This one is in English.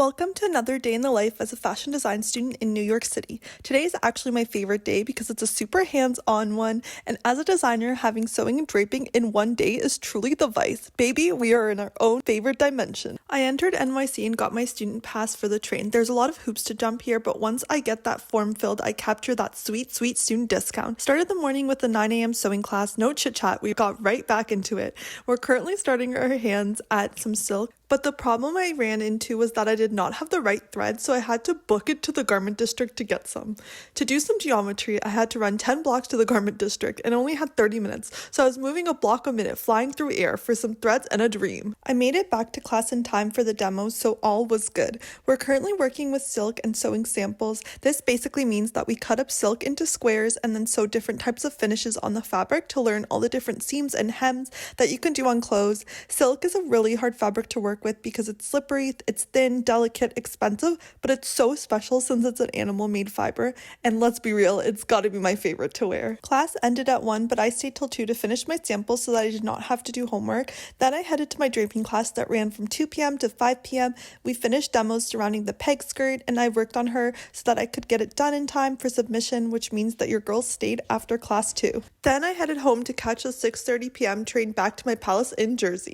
Welcome to another day in the life as a fashion design student in New York City. Today is actually my favorite day because it's a super hands-on one, and as a designer, having sewing and draping in one day is truly the vice. Baby, we are in our own favorite dimension. I entered NYC and got my student pass for the train. There's a lot of hoops to jump here, but once I get that form filled, I capture that sweet student discount. Started the morning with the 9 a.m. sewing class, no chit-chat, we got right back into it. We're currently starting our hands at some silk, but the problem I ran into was that I did not have the right thread, so I had to book it to the garment district to get some. To do some geometry, I had to run 10 blocks to the garment district and only had 30 minutes, so I was moving a block a minute, flying through air for some threads and a dream. I made it back to class in time for the demos, so all was good. We're currently working with silk and sewing samples. This basically means that we cut up silk into squares and then sew different types of finishes on the fabric to learn all the different seams and hems that you can do on clothes. Silk is a really hard fabric to work with because it's slippery, it's thin, delicate, expensive, but it's so special since it's an animal-made fiber, and let's be real, it's gotta be my favorite to wear. Class ended at 1, but I stayed till 2 to finish my samples so that I did not have to do homework. Then I headed to my draping class that ran from 2 p.m. to 5 p.m. We finished demos surrounding the peg skirt, and I worked on her so that I could get it done in time for submission, which means that your girl stayed after class too. Then I headed home to catch the 6:30 p.m. train back to my palace in Jersey.